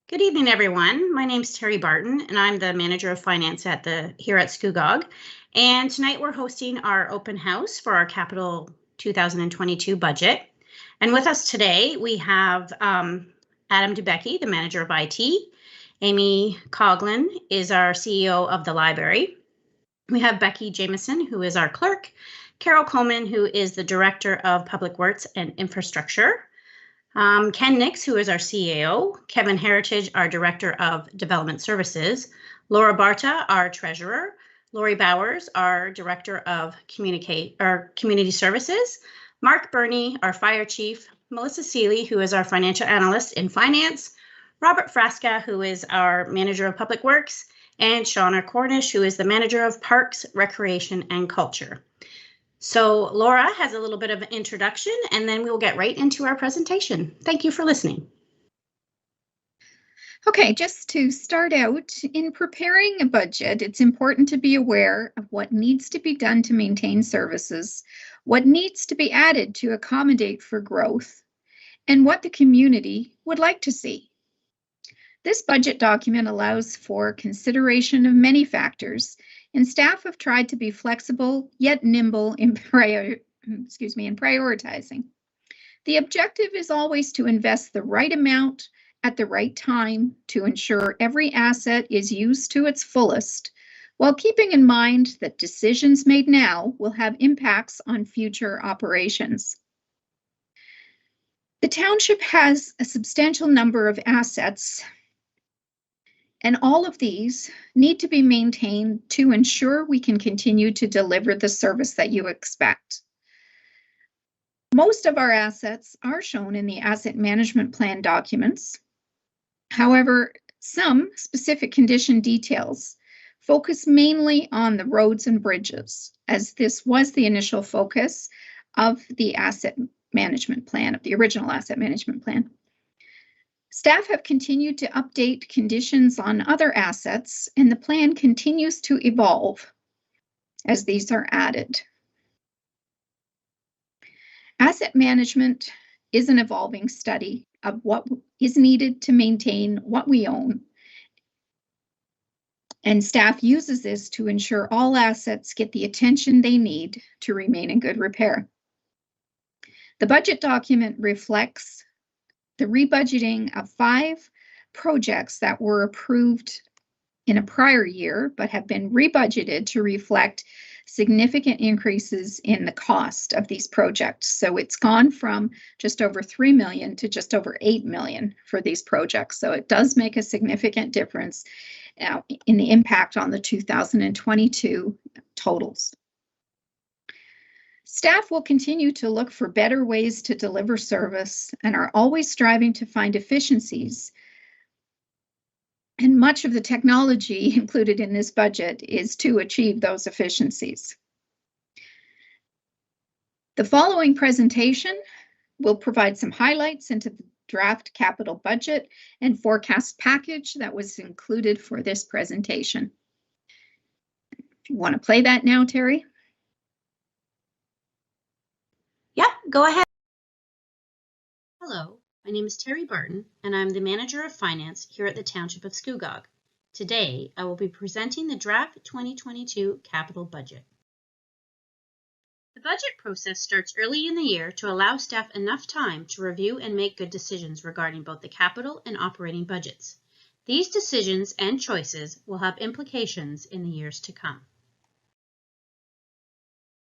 Good evening, everyone. My name's Terry Barton, and I'm the manager of finance here at Scugog. And tonight we're hosting our open house for our Capital 2022 budget. And with us today, we have Adam DeBecke, the manager of IT. Amy Coughlin is our CEO of the library. We have Becky Jameson, who is our clerk. Carol Coleman, who is the director of public works and infrastructure. Ken Nix, who is our CAO, Kevin Heritage, our Director of Development Services, Laura Barta, our Treasurer, Lori Bowers, our Director of Community Services, Mark Burney, our Fire Chief, Melissa Seeley, who is our Financial Analyst in Finance, Robert Frasca, who is our Manager of Public Works, and Shauna Cornish, who is the Manager of Parks, Recreation, and Culture. So Laura has a little bit of an introduction, and then we'll get right into our presentation. Thank you for listening. Okay, just to start out, in preparing a budget, it's important to be aware of what needs to be done to maintain services, what needs to be added to accommodate for growth, and what the community would like to see. This budget document allows for consideration of many factors, and staff have tried to be flexible yet nimble in prioritizing. The objective is always to invest the right amount at the right time to ensure every asset is used to its fullest, while keeping in mind that decisions made now will have impacts on future operations. The township has a substantial number of assets, and all of these need to be maintained to ensure we can continue to deliver the service that you expect. Most of our assets are shown in the asset management plan documents. However, some specific condition details focus mainly on the roads and bridges, as this was the initial focus of the asset management plan, of the original asset management plan. Staff have continued to update conditions on other assets, and the plan continues to evolve as these are added. Asset management is an evolving study of what is needed to maintain what we own, and staff uses this to ensure all assets get the attention they need to remain in good repair. The budget document reflects the rebudgeting of 5 projects that were approved in a prior year, but have been rebudgeted to reflect significant increases in the cost of these projects. So it's gone from just over $3 million to just over $8 million for these projects. So it does make a significant difference in the impact on the 2022 totals. Staff will continue to look for better ways to deliver service and are always striving to find efficiencies. And much of the technology included in this budget is to achieve those efficiencies. The following presentation will provide some highlights into the draft capital budget and forecast package that was included for this presentation. If you want to play that now, Terry? Yeah, go ahead. Hello, my name is Terry Barton, and I'm the Manager of Finance here at the Township of Scugog. Today, I will be presenting the draft 2022 capital budget. The budget process starts early in the year to allow staff enough time to review and make good decisions regarding both the capital and operating budgets. These decisions and choices will have implications in the years to come.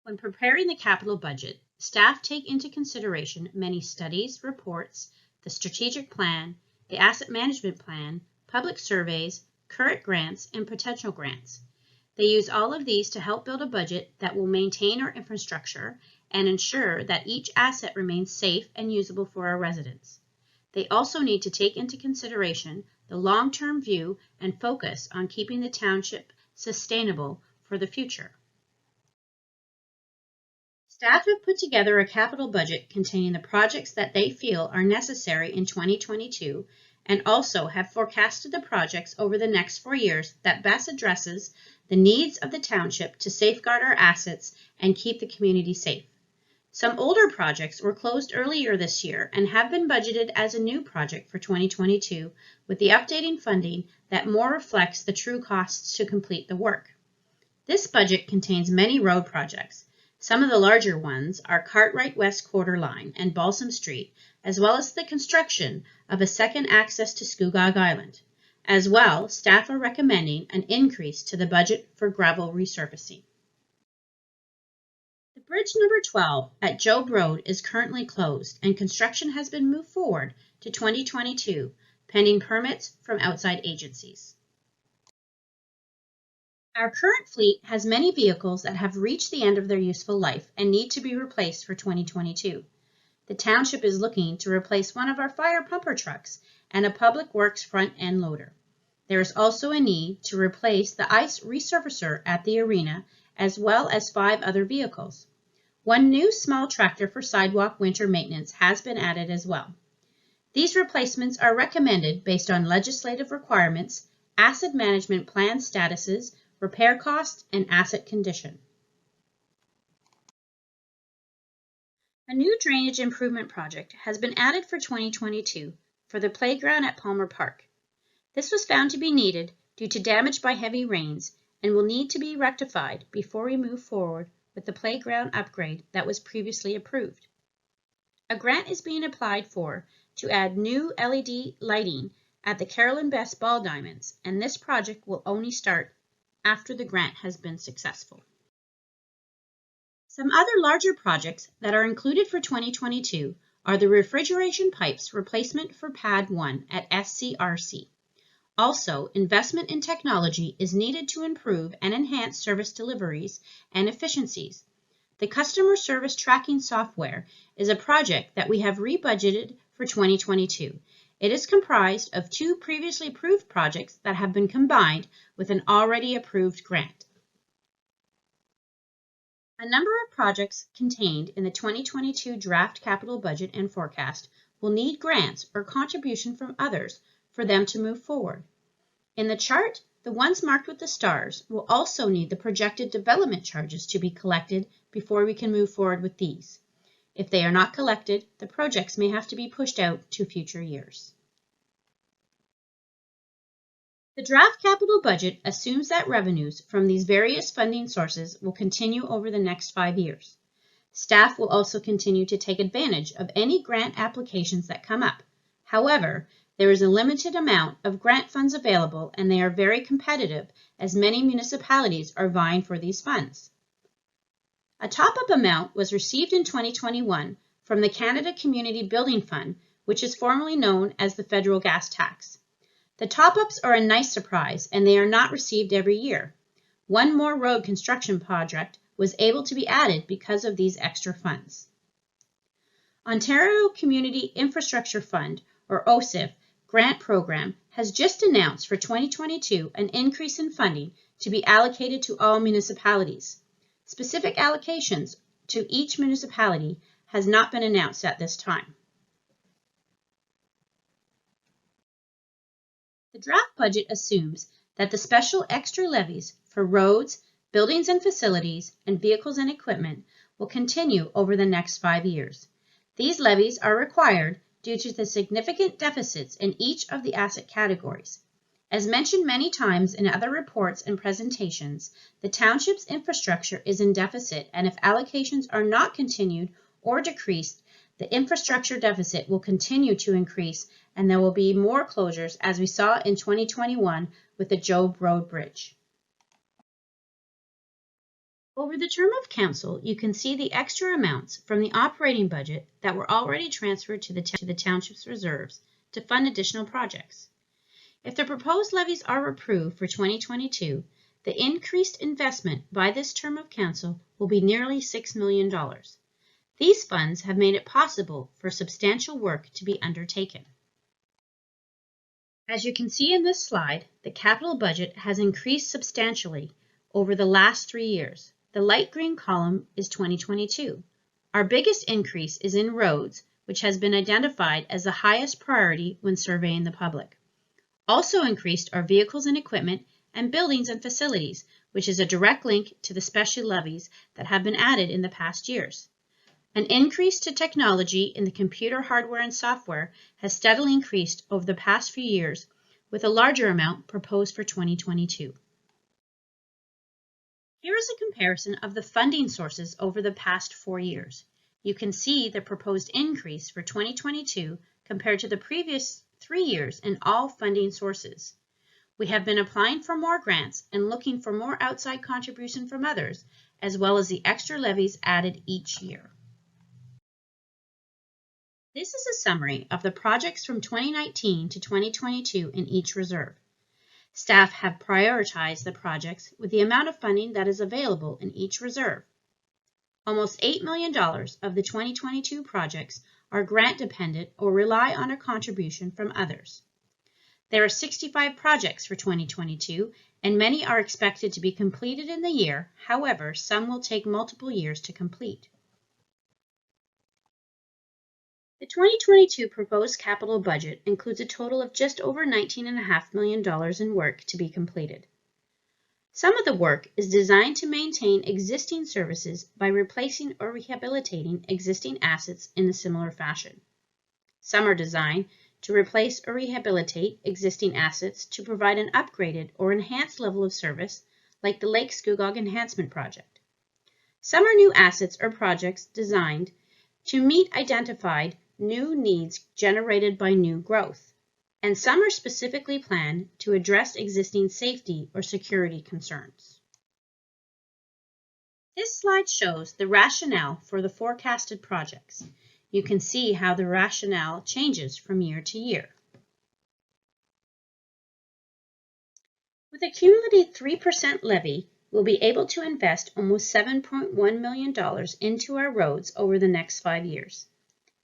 When preparing the capital budget, staff take into consideration many studies, reports, the strategic plan, the asset management plan, public surveys, current grants, and potential grants. They use all of these to help build a budget that will maintain our infrastructure and ensure that each asset remains safe and usable for our residents. They also need to take into consideration the long-term view and focus on keeping the township sustainable for the future. Staff have put together a capital budget containing the projects that they feel are necessary in 2022 and also have forecasted the projects over the next 4 years that best addresses the needs of the township to safeguard our assets and keep the community safe. Some older projects were closed earlier this year and have been budgeted as a new project for 2022 with the updating funding that more reflects the true costs to complete the work. This budget contains many road projects. Some of the larger ones are Cartwright West Quarter Line and Balsam Street, as well as the construction of a second access to Scugog Island. As well, staff are recommending an increase to the budget for gravel resurfacing. The bridge number 12 at Job Road is currently closed and construction has been moved forward to 2022, pending permits from outside agencies. Our current fleet has many vehicles that have reached the end of their useful life and need to be replaced for 2022. The township is looking to replace one of our fire pumper trucks and a public works front end loader. There is also a need to replace the ice resurfacer at the arena, as well as 5 other vehicles. One new small tractor for sidewalk winter maintenance has been added as well. These replacements are recommended based on legislative requirements, asset management plan statuses, repair costs, and asset condition. A new drainage improvement project has been added for 2022 for the playground at Palmer Park. This was found to be needed due to damage by heavy rains and will need to be rectified before we move forward with the playground upgrade that was previously approved. A grant is being applied for to add new LED lighting at the Carolyn Best Ball Diamonds, and this project will only start after the grant has been successful. Some other larger projects that are included for 2022 are the refrigeration pipes replacement for Pad 1 at SCRC. Also, investment in technology is needed to improve and enhance service deliveries and efficiencies. The customer service tracking software is a project that we have rebudgeted for 2022. It is comprised of 2 previously approved projects that have been combined with an already approved grant. A number of projects contained in the 2022 draft capital budget and forecast will need grants or contribution from others for them to move forward. In the chart, the ones marked with the stars will also need the projected development charges to be collected before we can move forward with these. If they are not collected, the projects may have to be pushed out to future years. The draft capital budget assumes that revenues from these various funding sources will continue over the next 5 years. Staff will also continue to take advantage of any grant applications that come up. However, there is a limited amount of grant funds available and they are very competitive as many municipalities are vying for these funds. A top-up amount was received in 2021 from the Canada Community Building Fund, which is formerly known as the federal gas tax. The top-ups are a nice surprise and they are not received every year. One more road construction project was able to be added because of these extra funds. Ontario Community Infrastructure Fund, or OCIF, grant program has just announced for 2022 an increase in funding to be allocated to all municipalities. Specific allocations to each municipality has not been announced at this time. The draft budget assumes that the special extra levies for roads, buildings and facilities, and vehicles and equipment will continue over the next 5 years. These levies are required due to the significant deficits in each of the asset categories. As mentioned many times in other reports and presentations, the township's infrastructure is in deficit, and if allocations are not continued or decreased, the infrastructure deficit will continue to increase and there will be more closures as we saw in 2021 with the Job Road Bridge. Over the term of council, you can see the extra amounts from the operating budget that were already transferred to the township's reserves to fund additional projects. If the proposed levies are approved for 2022, the increased investment by this term of council will be nearly $6 million. These funds have made it possible for substantial work to be undertaken. As you can see in this slide, the capital budget has increased substantially over the last 3 years. The light green column is 2022. Our biggest increase is in roads, which has been identified as the highest priority when surveying the public. Also increased are vehicles and equipment and buildings and facilities, which is a direct link to the special levies that have been added in the past years. An increase to technology in the computer hardware and software has steadily increased over the past few years, with a larger amount proposed for 2022. Here is a comparison of the funding sources over the past 4 years. You can see the proposed increase for 2022 compared to the previous 3 years in all funding sources. We have been applying for more grants and looking for more outside contribution from others, as well as the extra levies added each year. This is a summary of the projects from 2019 to 2022 in each reserve. Staff have prioritized the projects with the amount of funding that is available in each reserve. Almost $8 million of the 2022 projects are grant dependent or rely on a contribution from others. There are 65 projects for 2022, and many are expected to be completed in the year. However, some will take multiple years to complete. The 2022 proposed capital budget includes a total of just over $19.5 million in work to be completed. Some of the work is designed to maintain existing services by replacing or rehabilitating existing assets in a similar fashion. Some are designed to replace or rehabilitate existing assets to provide an upgraded or enhanced level of service, like the Lake Scugog Enhancement Project. Some are new assets or projects designed to meet identified new needs generated by new growth, and some are specifically planned to address existing safety or security concerns. This slide shows the rationale for the forecasted projects. You can see how the rationale changes from year to year. With a cumulative 3% levy, we'll be able to invest almost $7.1 million into our roads over the next 5 years.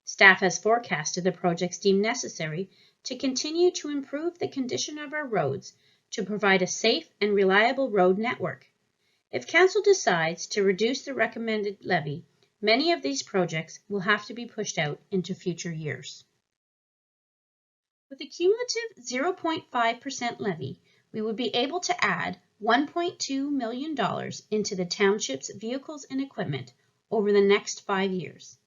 Staff has forecasted the projects deemed necessary to continue to improve the condition of our roads to provide a safe and reliable road network. If Council decides to reduce the recommended levy, many of these projects will have to be pushed out into future years. With a cumulative 0.5% levy, we would be able to add $1.2 million into the township's vehicles and equipment over the next 5 years.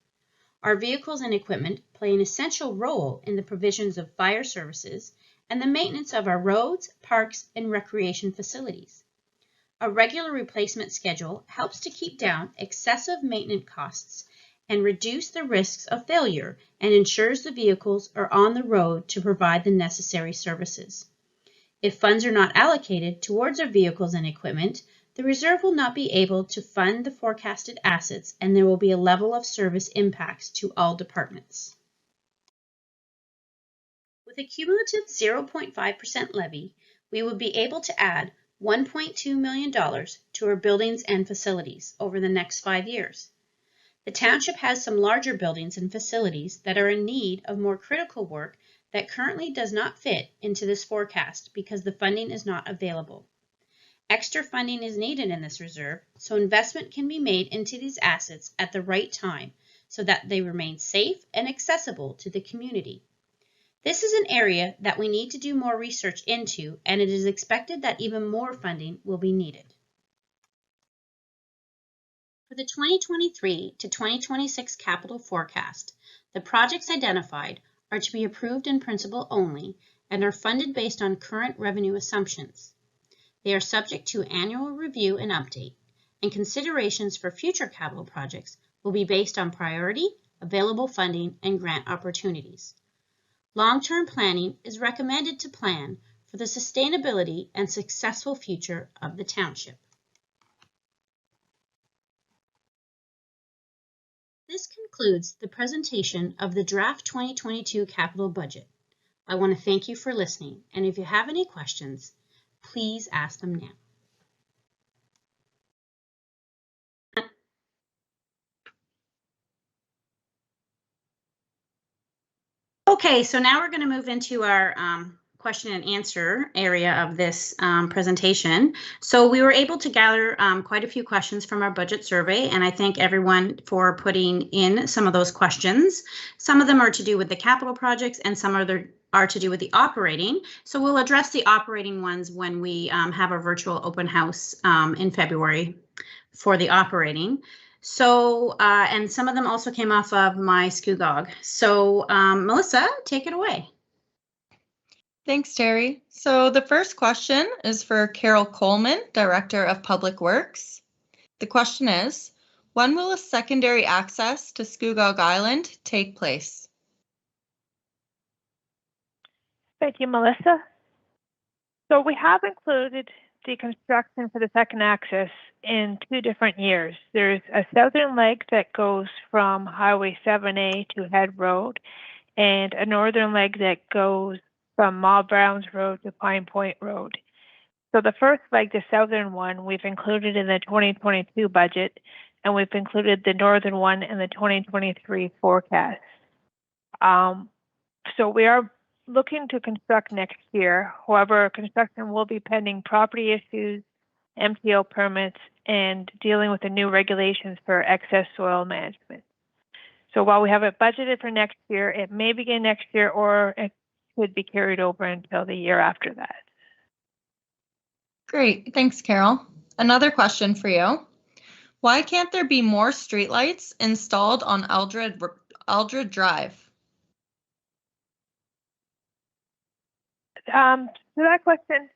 Our vehicles and equipment play an essential role in the provisions of fire services and the maintenance of our roads, parks, and recreation facilities. A regular replacement schedule helps to keep down excessive maintenance costs and reduce the risks of failure and ensures the vehicles are on the road to provide the necessary services. If funds are not allocated towards our vehicles and equipment, the reserve will not be able to fund the forecasted assets, and there will be a level of service impacts to all departments. With a cumulative 0.5% levy, we will be able to add $1.2 million to our buildings and facilities over the next 5 years. The township has some larger buildings and facilities that are in need of more critical work that currently does not fit into this forecast because the funding is not available. Extra funding is needed in this reserve, so investment can be made into these assets at the right time so that they remain safe and accessible to the community. This is an area that we need to do more research into, and it is expected that even more funding will be needed. For the 2023 to 2026 capital forecast, the projects identified are to be approved in principle only and are funded based on current revenue assumptions. They are subject to annual review and update, and considerations for future capital projects will be based on priority, available funding, and grant opportunities. Long-term planning is recommended to plan for the sustainability and successful future of the township. This concludes the presentation of the draft 2022 capital budget. I want to thank you for listening, and if you have any questions, please ask them now. Okay, so now we're going to move into our question and answer area of this presentation. So we were able to gather quite a few questions from our budget survey, and I thank everyone for putting in some of those questions. Some of them are to do with the capital projects and some are to do with the operating. So we'll address the operating ones when we have our virtual open house in February for the operating. So, and some of them also came off of my SCUGOG. So, Melissa, take it away. Thanks, Terry. So the first question is for Carol Coleman, Director of Public Works. The question is, when will a secondary access to Scugog Island take place? Thank you, Melissa. So we have included the construction for the second access in 2 different years. There's a southern leg that goes from Highway 7A to Head Road, and a northern leg that goes from Ma Browns Road to Pine Point Road. So the first leg, the southern one, we've included in the 2022 budget, and we've included the northern one in the 2023 forecast. So we are looking to construct next year. However, construction will be pending property issues, MTO permits, and dealing with the new regulations for excess soil management. So while we have it budgeted for next year, it may begin next year or it could be carried over until the year after that. Great, thanks, Carol. Another question for you. Why can't there be more streetlights installed on Aldred Drive? To that question,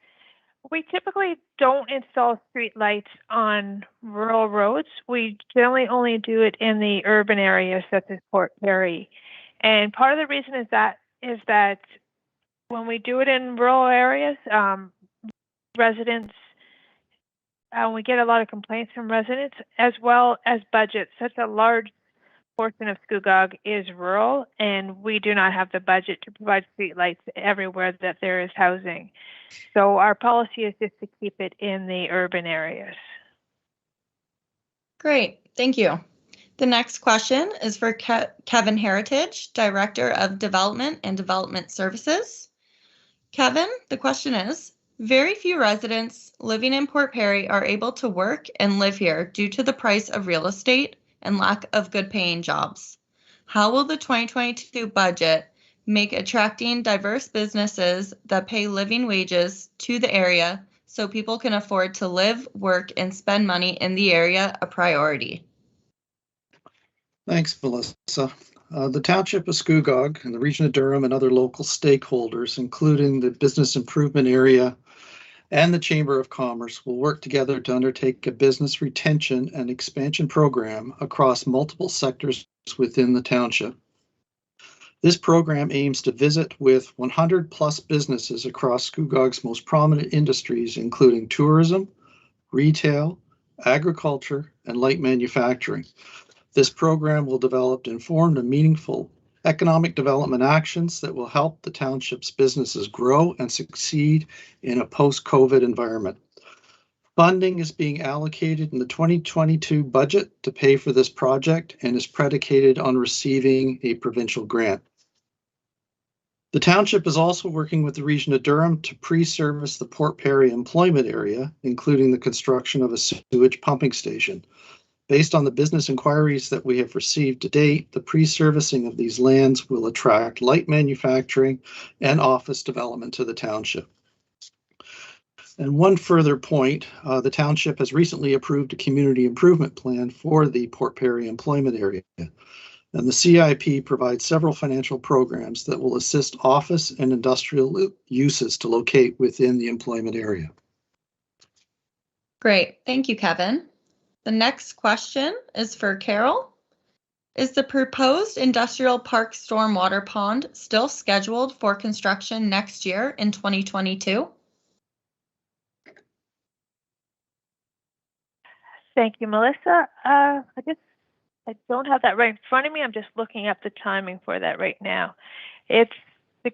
we typically don't install street lights on rural roads. We generally only do it in the urban areas such as Port Perry. And part of the reason is that when we do it in rural areas, residents, we get a lot of complaints from residents as well as budget. Such a large portion of Scugog is rural, and we do not have the budget to provide streetlights everywhere that there is housing. So our policy is just to keep it in the urban areas. Great, thank you. The next question is for Kevin Heritage, Director of Development and Development Services. Kevin, the question is, very few residents living in Port Perry are able to work and live here due to the price of real estate and lack of good paying jobs. How will the 2022 budget make attracting diverse businesses that pay living wages to the area so people can afford to live, work, and spend money in the area a priority? Thanks, Melissa. The Township of Scugog and the Region of Durham and other local stakeholders, including the Business Improvement Area and the Chamber of Commerce, will work together to undertake a business retention and expansion program across multiple sectors within the township. This program aims to visit with 100 plus businesses across Scugog's most prominent industries, including tourism, retail, agriculture, and light manufacturing. This program will develop informed and meaningful economic development actions that will help the township's businesses grow and succeed in a post-COVID environment. Funding is being allocated in the 2022 budget to pay for this project and is predicated on receiving a provincial grant. The township is also working with the Region of Durham to pre-service the Port Perry employment area, including the construction of a sewage pumping station. Based on the business inquiries that we have received to date, the pre-servicing of these lands will attract light manufacturing and office development to the township. And one further point, the township has recently approved a community improvement plan for the Port Perry employment area. And the CIP provides several financial programs that will assist office and industrial uses to locate within the employment area. Great, thank you, Kevin. The next question is for Carol. Is the proposed industrial park stormwater pond still scheduled for construction next year in 2022? Thank you, Melissa. I don't have that right in front of me. I'm just looking up the timing for that right now. It's the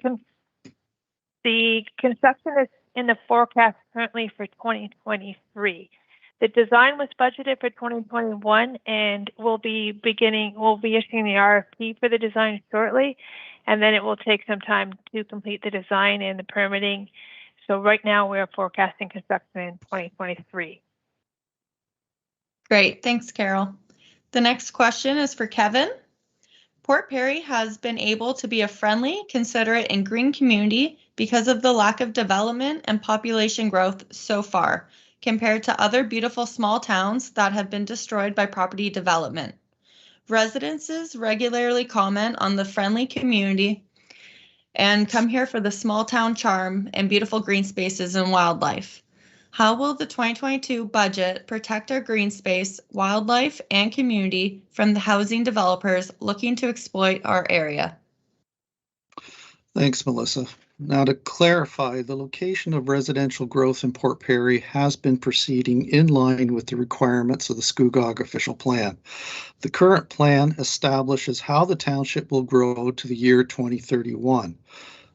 construction is in the forecast currently for 2023. The design was budgeted for 2021, and we'll be issuing the RFP for the design shortly, and then it will take some time to complete the design and the permitting. So right now we're forecasting construction in 2023. Great, thanks, Carol. The next question is for Kevin. Port Perry has been able to be a friendly, considerate, and green community because of the lack of development and population growth so far. compared to other beautiful small towns that have been destroyed by property development. Residents regularly comment on the friendly community and come here for the small town charm and beautiful green spaces and wildlife. How will the 2022 budget protect our green space, wildlife, and community from the housing developers looking to exploit our area? Thanks, Melissa. Now, to clarify, the location of residential growth in Port Perry has been proceeding in line with the requirements of the Scugog official plan. The current plan establishes how the township will grow to the year 2031.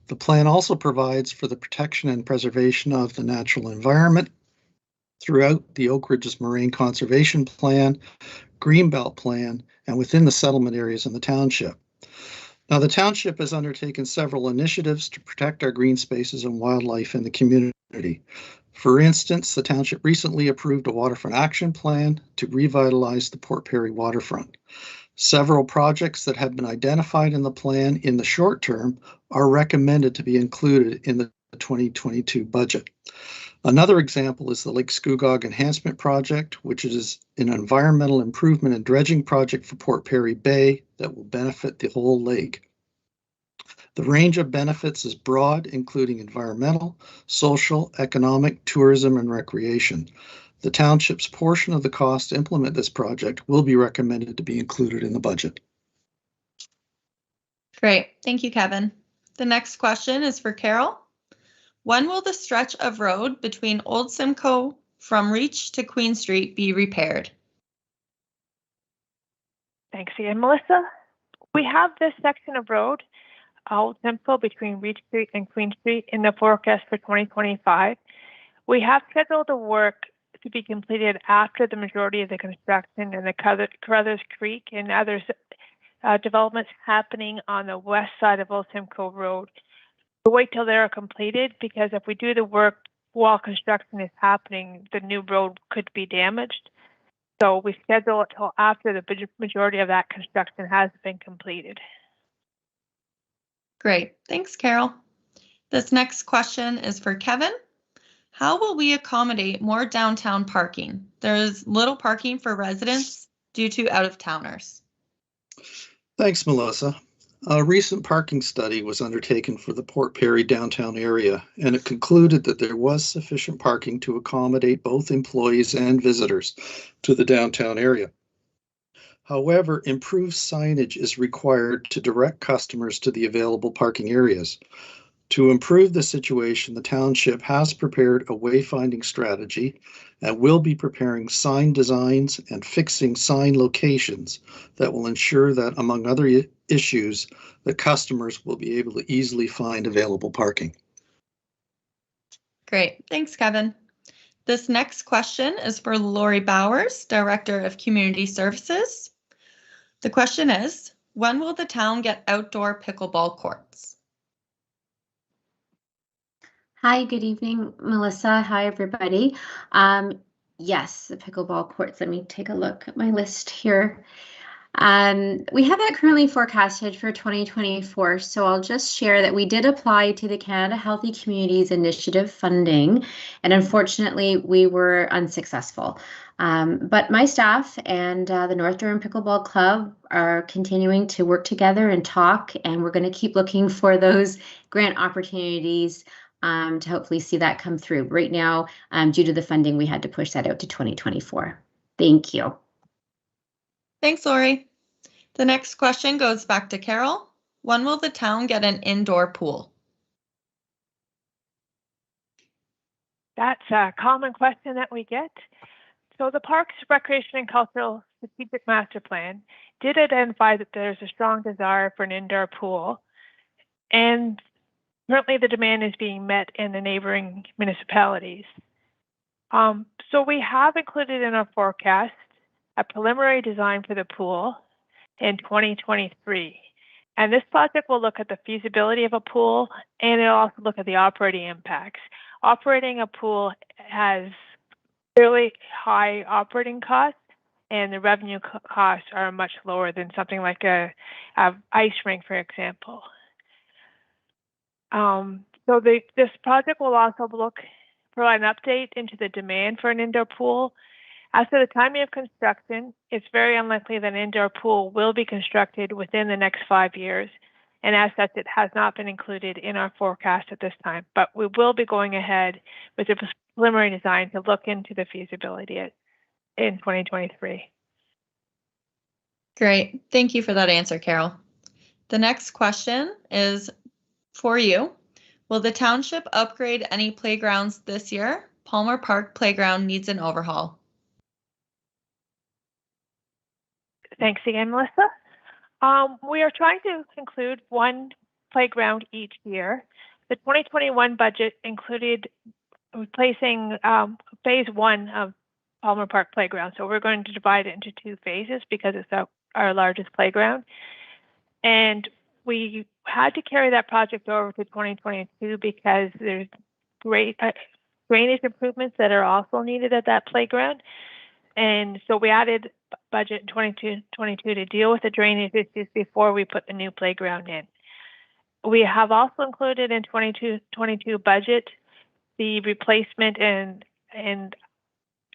The plan also provides for the protection and preservation of the natural environment throughout the Oak Ridges Moraine Conservation Plan, Greenbelt Plan, and within the settlement areas in the township. Now, the township has undertaken several initiatives to protect our green spaces and wildlife in the community. For instance, the township recently approved a waterfront action plan to revitalize the Port Perry waterfront. Several projects that have been identified in the plan in the short term are recommended to be included in the 2022 budget. Another example is the Lake Scugog Enhancement Project, which is an environmental improvement and dredging project for Port Perry Bay that will benefit the whole lake. The range of benefits is broad, including environmental, social, economic, tourism, and recreation. The township's portion of the cost to implement this project will be recommended to be included in the budget. Great. Thank you, Kevin. The next question is for Carol. When will the stretch of road between Old Simcoe from Reach to Queen Street be repaired? Thanks again, Melissa. We have this section of road, Old Simcoe between Reach Street and Queen Street, in the forecast for 2025. We have scheduled the work to be completed after the majority of the construction and the Carruthers Creek and other developments happening on the west side of Old Simcoe Road. We'll wait till they're completed, because if we do the work while construction is happening, the new road could be damaged. So we schedule it till after the majority of that construction has been completed. Great. Thanks, Carol. This next question is for Kevin. How will we accommodate more downtown parking? There's little parking for residents due to out-of-towners. Thanks, Melissa. A recent parking study was undertaken for the Port Perry downtown area, and it concluded that there was sufficient parking to accommodate both employees and visitors to the downtown area. However, improved signage is required to direct customers to the available parking areas. To improve the situation, the township has prepared a wayfinding strategy and will be preparing sign designs and fixing sign locations that will ensure that, among other issues, the customers will be able to easily find available parking. Great. Thanks, Kevin. This next question is for Lori Bowers, Director of Community Services. The question is, when will the town get outdoor pickleball courts? Hi, good evening, Melissa. Hi, everybody. Yes, the pickleball courts. Let me take a look at my list here. We have that currently forecasted for 2024, so I'll just share that we did apply to the Canada Healthy Communities Initiative funding, and unfortunately, we were unsuccessful. But my staff and the North Durham Pickleball Club are continuing to work together and talk, and we're going to keep looking for those grant opportunities to hopefully see that come through. Right now, due to the funding, we had to push that out to 2024. Thank you. Thanks, Lori. The next question goes back to Carol. When will the town get an indoor pool? That's a common question that we get. So the Parks, Recreation and Cultural Strategic Master Plan did identify that there's a strong desire for an indoor pool, and currently the demand is being met in the neighboring municipalities. So we have included in our forecast a preliminary design for the pool in 2023. And this project will look at the feasibility of a pool, and it'll also look at the operating impacts. Operating a pool has fairly high operating costs, and the revenue costs are much lower than something like a ice rink, for example. So this project will also look provide an update into the demand for an indoor pool. As to the timing of construction, it's very unlikely that an indoor pool will be constructed within the next 5 years, and as such, it has not been included in our forecast at this time. But we will be going ahead with the preliminary design to look into the feasibility in 2023. Great. Thank you for that answer, Carol. The next question is for you. Will the township upgrade any playgrounds this year? Palmer Park Playground needs an overhaul. Thanks again, Melissa. We are trying to include one playground each year. The 2021 budget included replacing phase 1 of Palmer Park Playground. So we're going to divide it into 2 phases because it's our largest playground. And we had to carry that project over to 2022 because there's great drainage improvements that are also needed at that playground. And so we added budget in 2022 to deal with the drainage issues before we put the new playground in. We have also included in 2022 budget the replacement and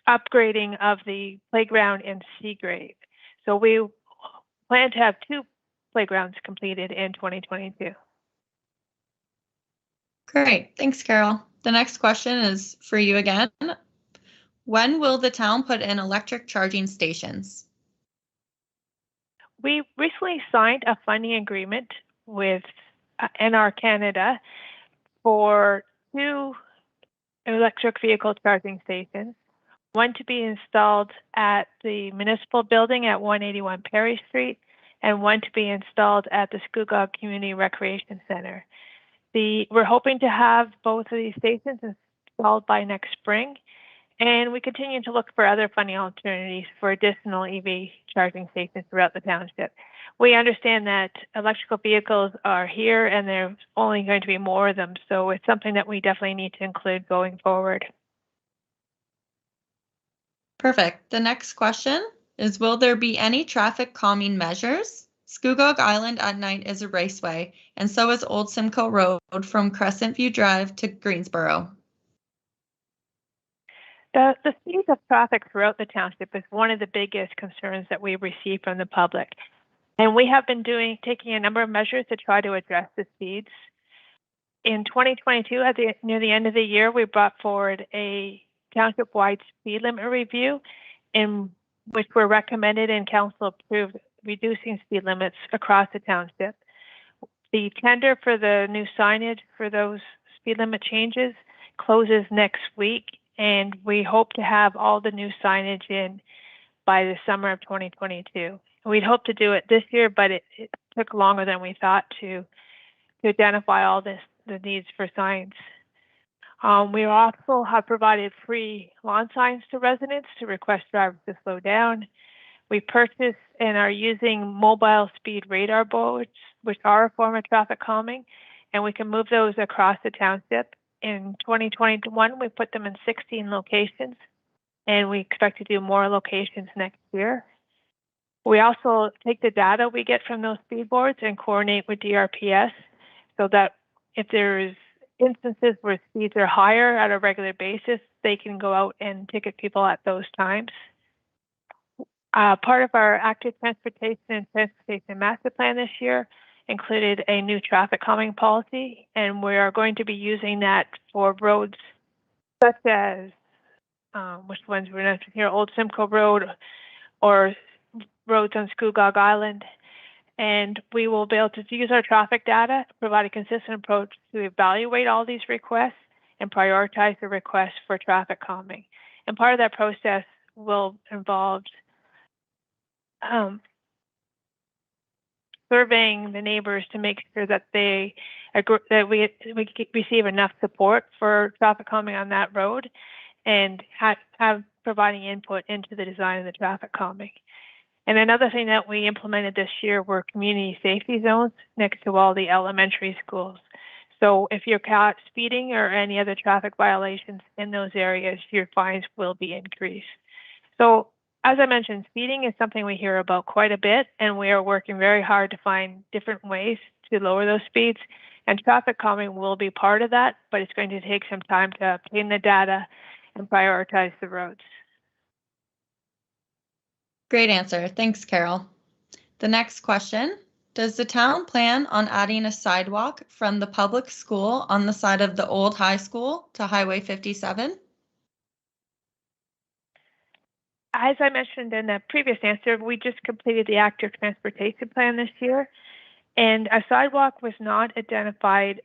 upgrading of the playground in Seagrave. So we plan to have 2 playgrounds completed in 2022. Great. Thanks, Carol. The next question is for you again. When will the town put in electric charging stations? We recently signed a funding agreement with NR Canada for 2 electric vehicle charging stations, one to be installed at the municipal building at 181 Perry Street, and one to be installed at the Scugog Community Recreation Center. We're hoping to have both of these stations installed by next spring, and we continue to look for other funding opportunities for additional EV charging stations throughout the township. We understand that electrical vehicles are here and there's only going to be more of them, so it's something that we definitely need to include going forward. Perfect. The next question is, will there be any traffic calming measures? Scugog Island at night is a raceway, and so is Old Simcoe Road from Crescent View Drive to Greensboro. The speed of traffic throughout the township is one of the biggest concerns that we receive from the public. And we have been taking a number of measures to try to address the speeds. In 2022, near the end of the year, we brought forward a township-wide speed limit review in which were recommended and council approved reducing speed limits across the township. The tender for the new signage for those speed limit changes closes next week, and we hope to have all the new signage in by the summer of 2022. We'd hope to do it this year, but it took longer than we thought to identify all the needs for signs. We also have provided free lawn signs to residents to request drivers to slow down. We purchased and are using mobile speed radar boards, which are a form of traffic calming, and we can move those across the township. In 2021, we put them in 16 locations, and we expect to do more locations next year. We also take the data we get from those speed boards and coordinate with DRPS so that if there's instances where speeds are higher at a regular basis, they can go out and ticket people at those times. Part of our active transportation and transportation master plan this year included a new traffic calming policy, and we are going to be using that for roads such as, which ones we're going to hear, Old Simcoe Road or roads on Scugog Island. And we will be able to use our traffic data, provide a consistent approach to evaluate all these requests and prioritize the requests for traffic calming. And part of that process will involve surveying the neighbors to make sure that we receive enough support for traffic calming on that road, and have providing input into the design of the traffic calming. And another thing that we implemented this year were community safety zones next to all the elementary schools. So if you're caught speeding or any other traffic violations in those areas, your fines will be increased. So as I mentioned, speeding is something we hear about quite a bit, and we are working very hard to find different ways to lower those speeds. And traffic calming will be part of that, but it's going to take some time to obtain the data and prioritize the roads. Great answer. Thanks, Carol. The next question, does the town plan on adding a sidewalk from the public school on the side of the old high school to Highway 57? As I mentioned in the previous answer, we just completed the active transportation plan this year, and a sidewalk was not identified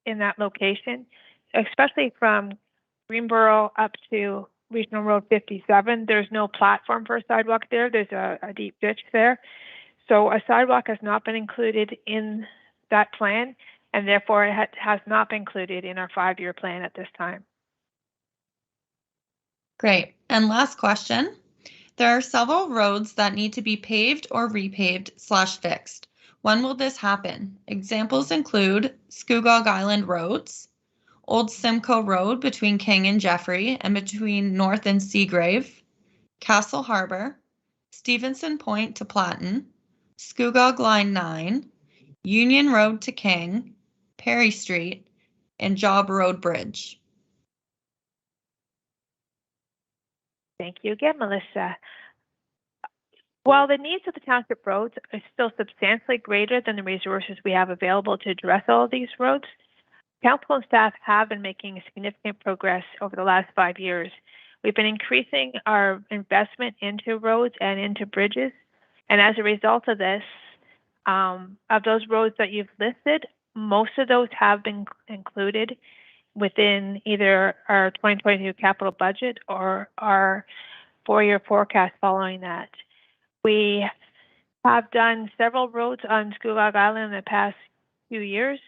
in that location, especially from Greenboro up to Regional Road 57. There's no platform for a sidewalk there. There's a deep ditch there. So a sidewalk has not been included in that plan, and therefore it has not been included in our 5-year plan at this time. Great. And last question. There are several roads that need to be paved or repaved/fixed. When will this happen? Examples include Scugog Island roads, Old Simcoe Road between King and Jeffrey and between North and Seagrave, Castle Harbor, Stevenson Point to Platten, Scugog Line 9, Union Road to King, Perry Street, and Job Road Bridge. Thank you again, Melissa. While the needs of the township roads are still substantially greater than the resources we have available to address all of these roads, council and staff have been making significant progress over the last 5 years. We've been increasing our investment into roads and into bridges. And as a result of this, of those roads that you've listed, most of those have been included within either our 2022 capital budget or our 4-year forecast following that. We have done several roads on Scugog Island in the past few years,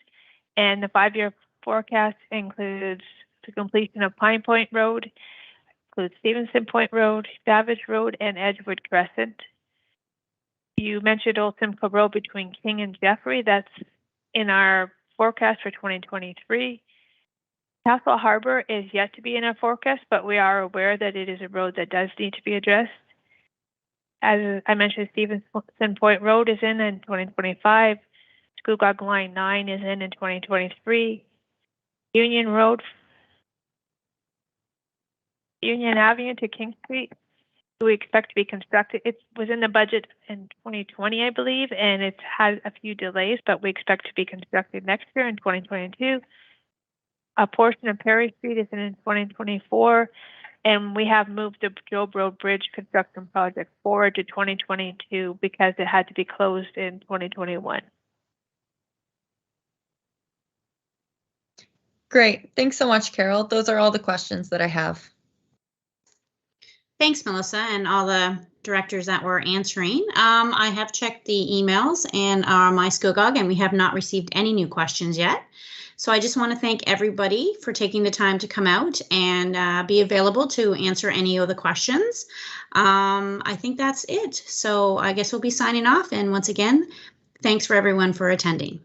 and the 5-year forecast includes the completion of Pine Point Road, includes Stevenson Point Road, Savage Road, and Edgewood Crescent. You mentioned Old Simcoe Road between King and Jeffrey. That's in our forecast for 2023. Castle Harbor is yet to be in our forecast, but we are aware that it is a road that does need to be addressed. As I mentioned, Stevenson Point Road is in 2025. Scugog Line 9 is in 2023. Union Avenue to King Street, we expect to be constructed. It was in the budget in 2020, I believe, and it had a few delays, but we expect to be constructed next year in 2022. A portion of Perry Street is in 2024, and we have moved the Job Road Bridge construction project forward to 2022 because it had to be closed in 2021. Great. Thanks so much, Carol. Those are all the questions that I have. Thanks, Melissa, and all the directors that were answering. I have checked the emails and my Scugog, and we have not received any new questions yet. So I just want to thank everybody for taking the time to come out and be available to answer any of the questions. I think that's it. So I guess we'll be signing off. And once again, thanks for everyone for attending.